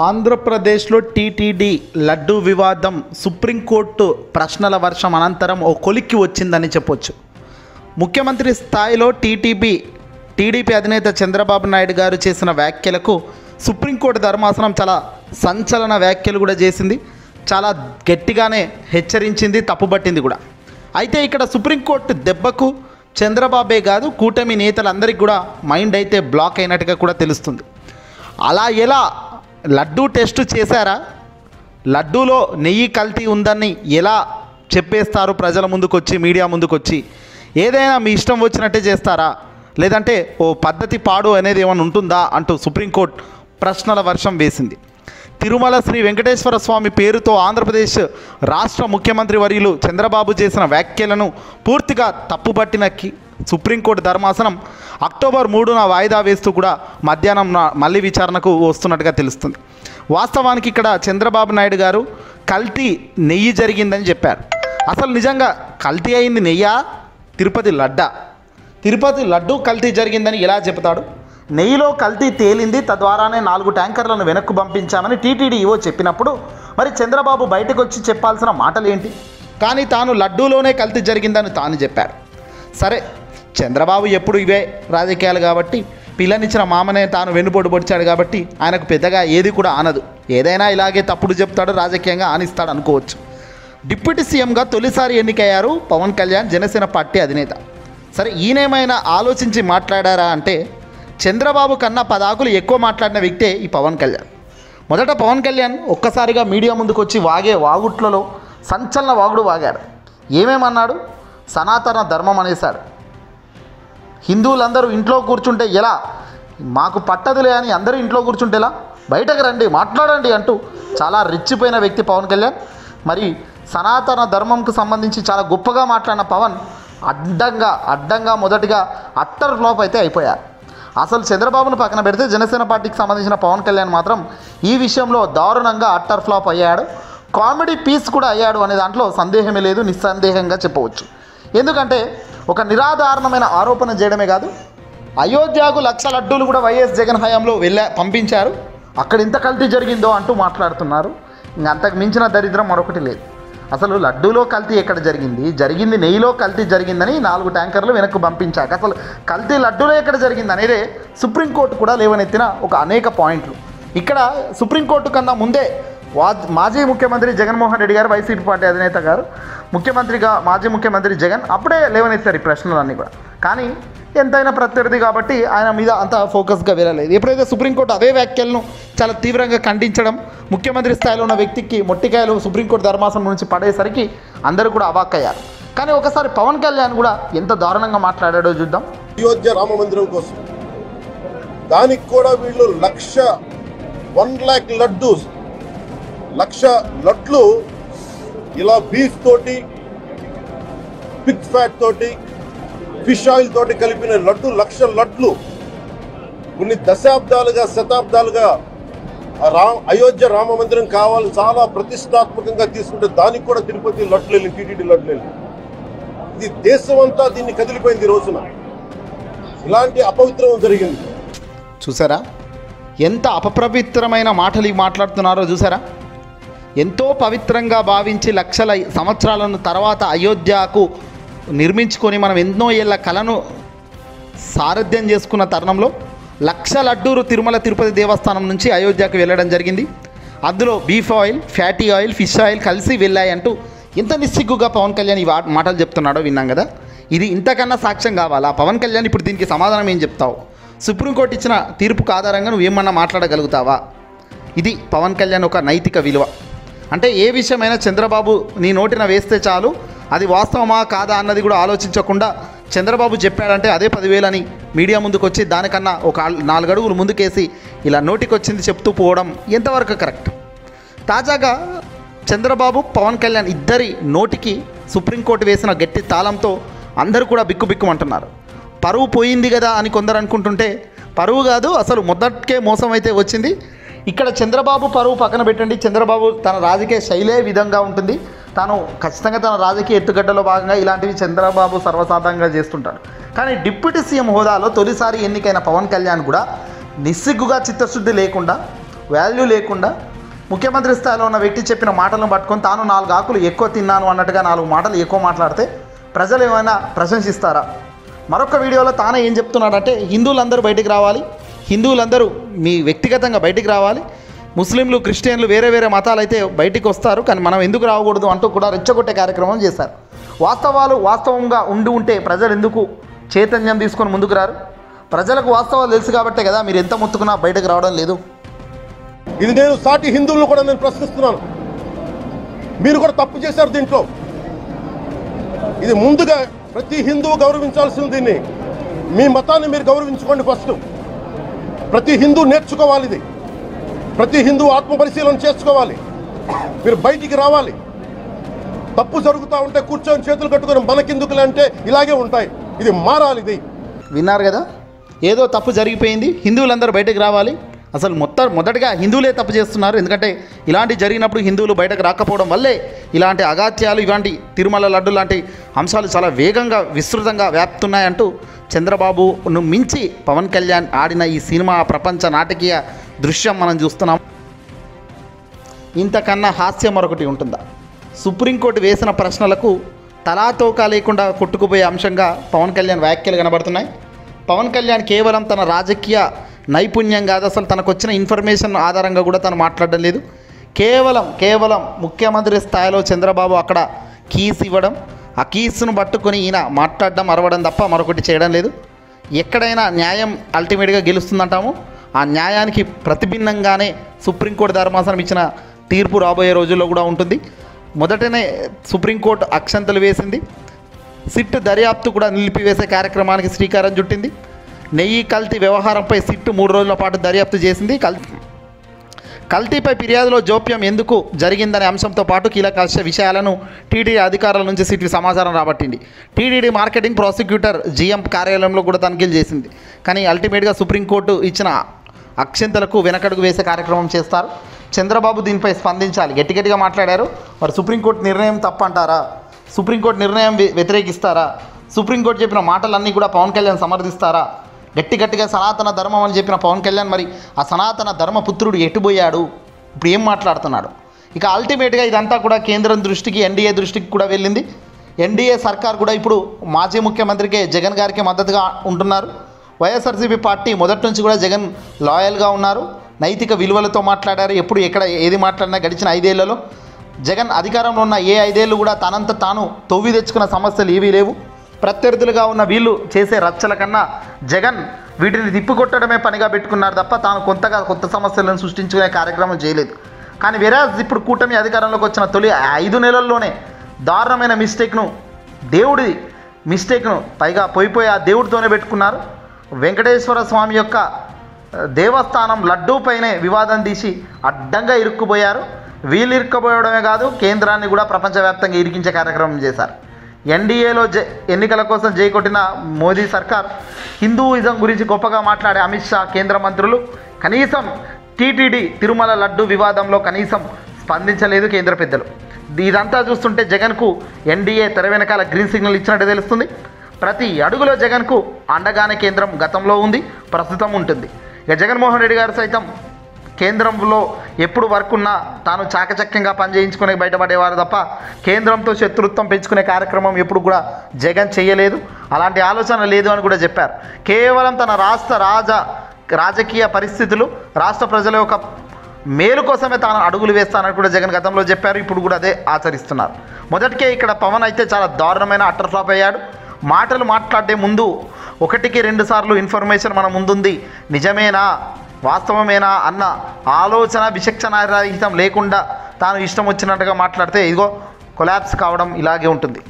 ఆంధ్రప్రదేశ్లో టీటీడీ లడ్డూ వివాదం సుప్రీంకోర్టు ప్రశ్నల వర్షం అనంతరం ఓ కొలిక్కి వచ్చిందని చెప్పొచ్చు. ముఖ్యమంత్రి స్థాయిలో టీడీపీ అధినేత చంద్రబాబు నాయుడు గారు చేసిన వ్యాఖ్యలకు సుప్రీంకోర్టు ధర్మాసనం చాలా సంచలన వ్యాఖ్యలు కూడా చేసింది. చాలా గట్టిగానే హెచ్చరించింది, తప్పుబట్టింది కూడా. అయితే ఇక్కడ సుప్రీంకోర్టు దెబ్బకు చంద్రబాబే కాదు, కూటమి నేతలందరికీ కూడా మైండ్ అయితే బ్లాక్ అయినట్టుగా కూడా తెలుస్తుంది. అలా ఎలా లడ్డూ టెస్ట్ చేశారా, లడ్డూలో నెయ్యి కల్తీ ఉందని ఎలా చెప్పేస్తారు ప్రజల ముందుకొచ్చి, మీడియా ముందుకొచ్చి? ఏదైనా మీ ఇష్టం వచ్చినట్టే చేస్తారా, లేదంటే ఓ పద్ధతి పాడు అనేది ఏమైనా ఉంటుందా అంటూ సుప్రీంకోర్టు ప్రశ్నల వర్షం వేసింది. తిరుమల శ్రీ వెంకటేశ్వర స్వామి పేరుతో ఆంధ్రప్రదేశ్ రాష్ట్ర ముఖ్యమంత్రి వర్యులు చంద్రబాబు చేసిన వ్యాఖ్యలను పూర్తిగా తప్పుబట్టిన సుప్రీంకోర్టు ధర్మాసనం అక్టోబర్ 3న వాయిదా వేస్తూ కూడా మధ్యాహ్నం మళ్ళీ విచారణకు వస్తున్నట్టుగా తెలుస్తుంది. వాస్తవానికి ఇక్కడ చంద్రబాబు నాయుడు గారు కల్తీ నెయ్యి జరిగిందని చెప్పారు. అసలు నిజంగా కల్తీ అయింది నెయ్యా, తిరుపతి లడ్డు కల్తీ జరిగిందని ఎలా చెబుతాడు? నెయ్యిలో కల్తీ తేలింది, తద్వారానే 4 ట్యాంకర్లను వెనక్కు పంపించామని టీటీడీ ఈవో చెప్పినప్పుడు మరి చంద్రబాబు బయటకు వచ్చి చెప్పాల్సిన మాటలు ఏంటి? కానీ తాను లడ్డూలోనే కల్తీ జరిగిందని తాను చెప్పాడు. సరే, చంద్రబాబు ఎప్పుడు ఇవే రాజకీయాలు కాబట్టి, పిల్లనిచ్చిన మామనే తాను వెన్నుపోటు పొడిచాడు కాబట్టి ఆయనకు పెద్దగా ఏది కూడా ఆనదు. ఏదైనా ఇలాగే తప్పుడు చెప్తాడు, రాజకీయంగా ఆనిస్తాడు అనుకోవచ్చు. డిప్యూటీ సీఎంగా తొలిసారి ఎన్నికయ్యారు పవన్ కళ్యాణ్, జనసేన పార్టీ అధినేత. సరే, ఈయనేమైనా ఆలోచించి మాట్లాడారా అంటే చంద్రబాబు కన్నా 10 ఆకులు ఎక్కువ మాట్లాడిన వ్యక్తే ఈ పవన్ కళ్యాణ్. మొదట పవన్ కళ్యాణ్ ఒక్కసారిగా మీడియా ముందుకు వచ్చి వాగుట్లలో సంచలన వాగుడు వాగాడు. ఏమేమన్నాడు? సనాతన ధర్మం అనేశాడు. హిందువులందరూ ఇంట్లో కూర్చుంటే ఎలా, మాకు పట్టదులే అని అందరూ ఇంట్లో కూర్చుంటే ఎలా, బయటకు రండి మాట్లాడండి అంటూ చాలా రెచ్చిపోయిన వ్యక్తి పవన్ కళ్యాణ్. మరి సనాతన ధర్మంకు సంబంధించి చాలా గొప్పగా మాట్లాడిన పవన్ అడ్డంగా మొదటిగా అట్టర్ ఫ్లాప్ అయితే అయిపోయారు. అసలు చంద్రబాబును పక్కన పెడితే జనసేన పార్టీకి సంబంధించిన పవన్ కళ్యాణ్ మాత్రం ఈ విషయంలో దారుణంగా అట్టర్ ఫ్లాప్ అయ్యాడు. కామెడీ పీస్ కూడా అయ్యాడు అనే దాంట్లో సందేహమే లేదు, నిస్సందేహంగా చెప్పవచ్చు. ఎందుకంటే ఒక నిరాధారణమైన ఆరోపణ చేయడమే కాదు, అయోధ్యకు 1,00,000 లడ్డూలు కూడా వైఎస్ జగన్ హయాంలో పంపించారు, అక్కడ ఇంత కల్తీ జరిగిందో అంటూ మాట్లాడుతున్నారు. ఇంక అంతకు మించిన దరిద్రం మరొకటి లేదు. అసలు లడ్డూలో కల్తీ ఎక్కడ జరిగింది నెయ్యిలో కల్తీ జరిగిందని 4 ట్యాంకర్లు వెనక్కు పంపించాక అసలు కల్తీ లడ్డూలో ఎక్కడ జరిగింది అనేది సుప్రీంకోర్టు కూడా లేవనెత్తిన ఒక అనేక పాయింట్లు. ఇక్కడ సుప్రీంకోర్టు కన్నా ముందే మాజీ ముఖ్యమంత్రి జగన్మోహన్ రెడ్డి గారు, వైసీపీ పార్టీ అధినేత గారు, మాజీ ముఖ్యమంత్రి జగన్ అప్పుడే లేవనెత్తారు ఈ ప్రశ్నలన్నీ కూడా. కానీ ఎంతైనా ప్రత్యర్థి కాబట్టి ఆయన మీద అంత ఫోకస్గా వెళ్ళలేదు. ఎప్పుడైతే సుప్రీంకోర్టు అవే వ్యాఖ్యలను చాలా తీవ్రంగా ఖండించడం, ముఖ్యమంత్రి స్థాయిలో ఉన్న వ్యక్తికి మొట్టికాయలు సుప్రీంకోర్టు ధర్మాసనం నుంచి పడేసరికి అందరూ కూడా అవాక్కయ్యారు. కానీ ఒకసారి పవన్ కళ్యాణ్ కూడా ఎంత దారుణంగా మాట్లాడాడో చూద్దాం. అయోధ్య రామ మందిరం కోసం దానికి కూడా వీళ్ళు 1,00,000 లడ్డూస్ 1,00,000 లడ్లు ఇలా బీఫ్ తోటి, పిగ్ ఫ్యాట్ తోటి, ఫిష్ ఆయిల్ తోటి కలిపిన లడ్డు 1,00,000 లడ్లు కొన్ని శతాబ్దాలుగా అయోధ్య రామ మందిరం కావాలి చాలా ప్రతిష్టాత్మకంగా తీసుకుంటే దానికి కూడా తిరుపతి లడ్లు వెళ్ళి, టీటీడీ లడ్లు వెళ్ళి, ఇది దేశం అంతా దీన్ని కదిలిపోయింది. ఈ రోజున ఇలాంటి అపవిత్రం జరిగింది. చూసారా ఎంత అపవిత్రమైన మాటలు మాట్లాడుతున్నారో? చూసారా, ఎంతో పవిత్రంగా భావించి లక్షల సంవత్సరాలను తర్వాత అయోధ్యకు నిర్మించుకొని మనం ఎన్నో ఏళ్ళ కళను సారథ్యం చేసుకున్న తరుణంలో 1,00,000 లడ్డూలు తిరుపతి దేవస్థానం నుంచి అయోధ్యకు వెళ్ళడం జరిగింది. అందులో beef oil, fatty oil, fish oil కలిసి వెళ్ళాయంటూ ఎంత నిస్సిగ్గుగా పవన్ కళ్యాణ్ ఈ మాటలు చెప్తున్నాడో విన్నాం కదా. ఇది ఇంతకన్నా సాక్ష్యం కావాలా? పవన్ కళ్యాణ్ ఇప్పుడు దీనికి సమాధానం ఏం చెప్తావు? సుప్రీంకోర్టు ఇచ్చిన తీర్పుకు ఆధారంగా నువ్వేమన్నా మాట్లాడగలుగుతావా? ఇది పవన్ కళ్యాణ్ ఒక నైతిక విలువ. అంటే ఏ విషయమైనా చంద్రబాబు నీ నోటిన వేస్తే చాలు, అది వాస్తవమా కాదా అన్నది కూడా ఆలోచించకుండా చంద్రబాబు చెప్పాడంటే అదే 10,000 అని మీడియా ముందుకు వచ్చి దానికన్నా ఒక 4 అడుగులు ముందుకేసి ఇలా నోటికొచ్చింది చెప్తూ పోవడం ఎంతవరకు కరెక్ట్? తాజాగా చంద్రబాబు, పవన్ కళ్యాణ్ ఇద్దరి నోటికి సుప్రీంకోర్టు వేసిన గట్టి తాళంతో అందరూ కూడా బిక్కుబిక్కుమంటున్నారు. పరువు పోయింది కదా అని కొందరు అనుకుంటుంటే పరువు కాదు, అసలు మొదటికే మోసం అయితే వచ్చింది. ఇక్కడ చంద్రబాబు పరువు పక్కన పెట్టండి, చంద్రబాబు తన రాజకీయ శైలే విధంగా ఉంటుంది. తాను ఖచ్చితంగా తన రాజకీయ ఎత్తుగడ్డలో భాగంగా ఇలాంటివి చంద్రబాబు సర్వసాధారణంగా చేస్తుంటాడు. కానీ డిప్యూటీ సీఎం హోదాలో తొలిసారి ఎన్నికైన పవన్ కళ్యాణ్ కూడా నిస్సిగ్గుగా, చిత్తశుద్ధి లేకుండా వాల్యూ లేకుండా ముఖ్యమంత్రి స్థాయిలో ఉన్న వ్యక్తి చెప్పిన మాటలను పట్టుకొని తాను 4 ఆకులు ఎక్కువ తిన్నాను అన్నట్టుగా 4 మాటలు ఎక్కువ మాట్లాడితే ప్రజలు ఏమైనా ప్రశంసిస్తారా? మరొక వీడియోలో తానే ఏం చెప్తున్నాడంటే హిందువులందరూ బయటికి రావాలి, హిందువులందరూ మీ వ్యక్తిగతంగా బయటికి రావాలి, ముస్లింలు క్రిస్టియన్లు వేరే వేరే మతాలు అయితే బయటికి వస్తారు కానీ మనం ఎందుకు రాకూడదు అంటూ కూడా రెచ్చగొట్టే కార్యక్రమం చేశారు. వాస్తవంగా ఉంటే ప్రజలు ఎందుకు చైతన్యం తీసుకొని ముందుకు రారు? ప్రజలకు వాస్తవాలు తెలుసు కాబట్టే కదా మీరు ఎంత మొత్తుకున్నా బయటకు రావడం లేదు. ఇది నేను సాటి హిందువులను కూడా నేను ప్రశ్నిస్తున్నాను. మీరు కూడా తప్పు చేశారు దీంట్లో. ఇది ముందుగా ప్రతి హిందువు గౌరవించాల్సింది. దీన్ని మీ మతాన్ని మీరు గౌరవించుకోండి ఫస్ట్. ప్రతి హిందువు నేర్చుకోవాలి ఇది. ప్రతి హిందువు ఆత్మపరిశీలన చేసుకోవాలి. మీరు బయటికి రావాలి. తప్పు జరుగుతూ ఉంటే కూర్చొని చేతులు కట్టుకొని మనకెందుకులే అంటే ఇలాగే ఉంటాయి. ఇది మారాలి. ఇది విన్నారు కదా, ఏదో తప్పు జరిగిపోయింది, హిందువులందరూ బయటకు రావాలి. అసలు మొదటగా హిందువులే తప్పు చేస్తున్నారు. ఎందుకంటే ఇలాంటి జరిగినప్పుడు హిందువులు బయటకు రాకపోవడం వల్లే ఇలాంటి అగాత్యాలు, ఇలాంటి తిరుమల లడ్డు లాంటి అంశాలు చాలా వేగంగా విస్తృతంగా వ్యాప్తున్నాయంటూ చంద్రబాబును మించి పవన్ కళ్యాణ్ ఆడిన ఈ సినిమా ప్రపంచ నాటకీయ దృశ్యం మనం చూస్తున్నాం. ఇంతకన్నా హాస్యం మరొకటి ఉంటుందా? సుప్రీంకోర్టు వేసిన ప్రశ్నలకు తలాతోకా లేకుండా కొట్టుకుపోయే అంశంగా పవన్ కళ్యాణ్ వ్యాఖ్యలు కనబడుతున్నాయి. పవన్ కళ్యాణ్ కేవలం తన రాజకీయ నైపుణ్యం కాదు, అసలు తనకు వచ్చిన ఇన్ఫర్మేషన్ ఆధారంగా కూడా తను మాట్లాడడం లేదు. కేవలం ముఖ్యమంత్రి స్థాయిలో చంద్రబాబు అక్కడ కీస్ ఇవ్వడం, ఆ కీస్ను పట్టుకొని ఈయన మాట్లాడడం, అరవడం తప్ప మరొకటి చేయడం లేదు. ఎక్కడైనా న్యాయం అల్టిమేట్గా గెలుస్తుందంటాము. ఆ న్యాయానికి ప్రతిభిన్నంగానే సుప్రీంకోర్టు ధర్మాసనం ఇచ్చిన తీర్పు రాబోయే రోజుల్లో కూడా ఉంటుంది. మొదటనే సుప్రీంకోర్టు అక్షంతలు వేసింది. సిట్ దర్యాప్తు కూడా నిలిపివేసే కార్యక్రమానికి శ్రీకారం చుట్టింది. నెయ్యి కల్తీ వ్యవహారంపై సిట్ 3 రోజుల పాటు దర్యాప్తు చేసింది. కల్తీపై ఫిర్యాదులో జోప్యం ఎందుకు జరిగిందనే అంశంతో పాటు కీలక విషయాలను టీటీడీ అధికారుల నుంచి సిట్ సమాచారం రాబట్టింది. టీటీడీ మార్కెటింగ్ ప్రాసిక్యూటర్ జీఎం కార్యాలయంలో కూడా తనిఖీలు చేసింది. కానీ అల్టిమేట్గా సుప్రీంకోర్టు ఇచ్చిన అక్షంతలకు వెనకడుగు వేసే కార్యక్రమం చేస్తారు. చంద్రబాబు దీనిపై స్పందించాలి. గట్టిగా మాట్లాడారు. మరి సుప్రీంకోర్టు నిర్ణయం తప్పంటారా? సుప్రీంకోర్టు నిర్ణయం వ్యతిరేకిస్తారా? సుప్రీంకోర్టు చెప్పిన మాటలన్నీ కూడా పవన్ కళ్యాణ్ సమర్థిస్తారా? గట్టిగా సనాతన ధర్మం అని చెప్పిన పవన్ కళ్యాణ్ మరి ఆ సనాతన ధర్మపుత్రుడు ఎటుపోయాడు? ఇప్పుడు ఏం మాట్లాడుతున్నాడు? ఇక అల్టిమేట్గా ఇదంతా కూడా కేంద్రం దృష్టికి, ఎన్డీఏ దృష్టికి కూడా వెళ్ళింది. ఎన్డీఏ సర్కార్ కూడా ఇప్పుడు మాజీ ముఖ్యమంత్రికి జగన్ గారికి మద్దతుగా ఉంటున్నారు. వైఎస్ఆర్సీపీ పార్టీ మొదటి నుంచి కూడా జగన్ లాయల్గా ఉన్నారు. నైతిక విలువలతో మాట్లాడారు. ఎప్పుడు ఎక్కడ ఏది మాట్లాడినా గడిచిన 5 ఏళ్లలో జగన్ అధికారంలో ఉన్న ఏ 5 ఏళ్ళు కూడా తనంత తాను తవ్వి తెచ్చుకున్న సమస్యలు ఏవీ లేవు. ప్రత్యర్థులుగా ఉన్న వీళ్ళు చేసే రచ్చల కన్నా జగన్ వీటిని తిప్పికొట్టడమే పనిగా పెట్టుకున్నారు తప్ప తాను కొత్త సమస్యలను సృష్టించుకునే కార్యక్రమం చేయలేదు. కానీ వెరాజ్ ఇప్పుడు కూటమి అధికారంలోకి వచ్చిన తొలి 5 నెలల్లోనే దారుణమైన దేవుడి మిస్టేక్ను పైగా పోయిపోయి ఆ దేవుడితోనే పెట్టుకున్నారు. వెంకటేశ్వర స్వామి యొక్క దేవస్థానం లడ్డూ పైనే వివాదం తీసి అడ్డంగా ఇరుక్కుపోయారు. వీళ్ళు ఇరుక్కుపోవడమే కాదు, కేంద్రాన్ని కూడా ప్రపంచవ్యాప్తంగా ఇరికించే కార్యక్రమం చేశారు. ఎన్డీఏలో ఎన్నికల కోసం జైకొట్టిన మోదీ సర్కార్ హిందూయిజం గురించి గొప్పగా మాట్లాడే అమిత్ షా, కేంద్ర మంత్రులు కనీసం టీటీడీ తిరుమల లడ్డు వివాదంలో కనీసం స్పందించలేదు కేంద్ర పెద్దలు. ఇదంతా చూస్తుంటే జగన్కు ఎన్డీఏ తెర వెనకాల గ్రీన్ సిగ్నల్ ఇచ్చినట్టు తెలుస్తుంది. ప్రతి అడుగులో జగన్కు అండగానే కేంద్రం గతంలో ఉంది, ప్రస్తుతం ఉంటుంది. ఇక జగన్మోహన్ రెడ్డి గారు సైతం కేంద్రంలో ఎప్పుడు వర్క్ ఉన్నా తాను చాకచక్యంగా పనిచేయించుకునే బయటపడేవారు తప్ప కేంద్రంతో శత్రుత్వం పెంచుకునే కార్యక్రమం ఎప్పుడు కూడా జగన్ చేయలేదు. అలాంటి ఆలోచన లేదు అని కూడా చెప్పారు. కేవలం తన రాజకీయ పరిస్థితులు, రాష్ట్ర ప్రజల యొక్క మేలు కోసమే తాను అడుగులు వేస్తానని కూడా జగన్ గతంలో చెప్పారు. ఇప్పుడు కూడా అదే ఆచరిస్తున్నారు. మొదటికే ఇక్కడ పవన్ అయితే చాలా దారుణమైన అట్టర్ ఫ్లాప్ అయ్యాడు. మాటలు మాట్లాడే ముందు 1కి 2 సార్లు ఇన్ఫర్మేషన్ మన ముందుంది, నిజమేనా వాస్తవమేనా అన్న ఆలోచన విచక్షణారహితం లేకుండా తాను ఇష్టం వచ్చినట్టుగా మాట్లాడితే ఇదిగో కొలాప్స్ కావడం ఇలాగే ఉంటుంది.